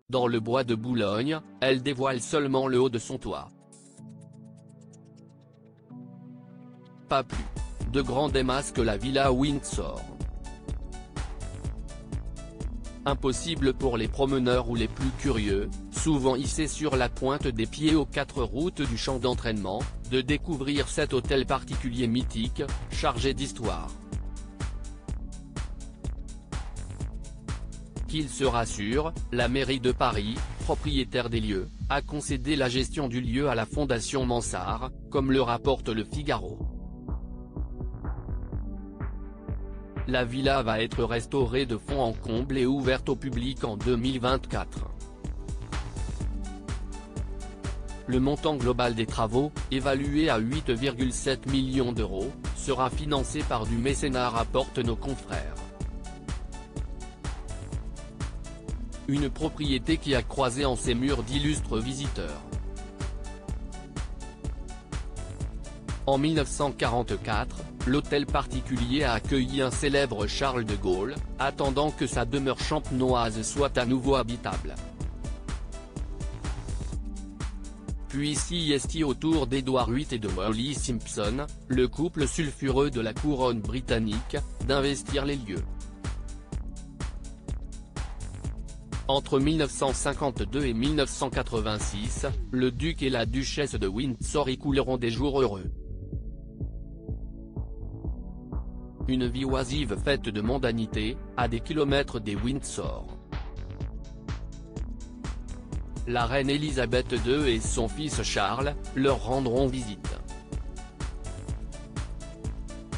Dans le bois de Boulogne, elle dévoile seulement le haut de son toit. Pas plus de grand démasque la villa Windsor. Impossible pour les promeneurs ou les plus curieux, souvent hissés sur la pointe des pieds aux 4 routes du champ d'entraînement, de découvrir cet hôtel particulier mythique, chargé d'histoire. Qu'il se rassure, la mairie de Paris, propriétaire des lieux, a concédé la gestion du lieu à la Fondation Mansart, comme le rapporte Le Figaro. La villa va être restaurée de fond en comble et ouverte au public en 2024. Le montant global des travaux, évalué à 8,7 millions d'euros, sera financé par du mécénat, rapportent nos confrères. Une propriété qui a croisé en ses murs d'illustres visiteurs. En 1944, l'hôtel particulier a accueilli un célèbre Charles de Gaulle, attendant que sa demeure champenoise soit à nouveau habitable. Puis s'y est autour d'Édouard VIII et de Wallis Simpson, le couple sulfureux de la couronne britannique, d'investir les lieux. Entre 1952 et 1986, le duc et la duchesse de Windsor y couleront des jours heureux. Une vie oisive faite de mondanité, à des kilomètres des Windsor. La reine Elisabeth II et son fils Charles, leur rendront visite.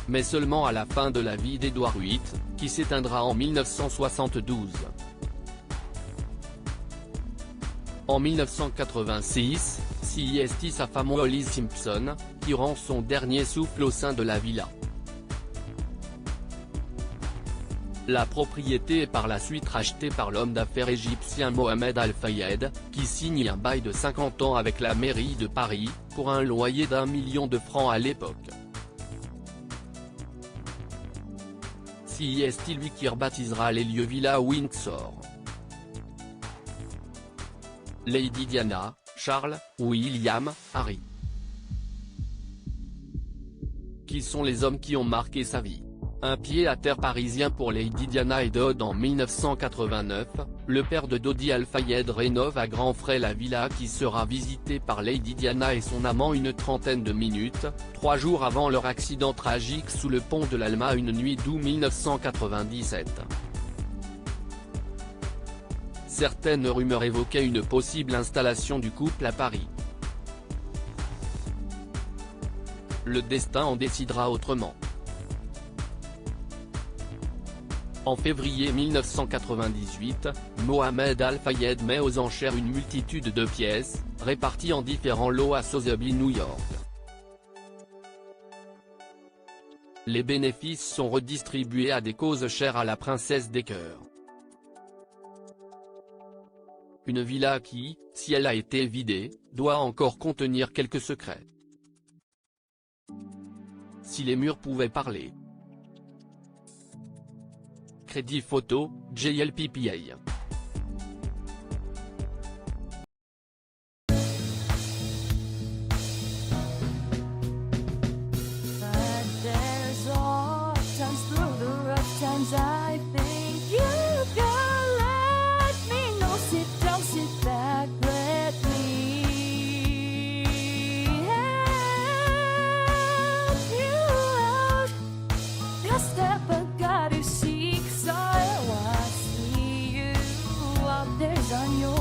Mais seulement à la fin de la vie d'Édouard VIII, qui s'éteindra en 1972. En 1986, c'est sa femme Wallis Simpson, qui rend son dernier souffle au sein de la villa. La propriété est par la suite rachetée par l'homme d'affaires égyptien Mohamed Al Fayed, qui signe un bail de 50 ans avec la mairie de Paris, pour un loyer d'1 million de francs à l'époque. C'est lui qui rebaptisera les lieux Villa Windsor. Lady Diana, Charles, William, Harry. Qui sont les hommes qui ont marqué sa vie? Un pied-à-terre parisien pour Lady Diana et Dodd. En 1989, le père de Dodi Al Fayed rénove à grands frais la villa qui sera visitée par Lady Diana et son amant une trentaine de minutes, 3 jours avant leur accident tragique sous le pont de l'Alma une nuit d'août 1997. Certaines rumeurs évoquaient une possible installation du couple à Paris. Le destin en décidera autrement. En février 1998, Mohamed Al Fayed met aux enchères une multitude de pièces, réparties en différents lots à Sotheby's, New York. Les bénéfices sont redistribués à des causes chères à la princesse des cœurs. Une villa qui, si elle a été vidée, doit encore contenir quelques secrets. Si les murs pouvaient parler. Crédit photo, JLPPA. On your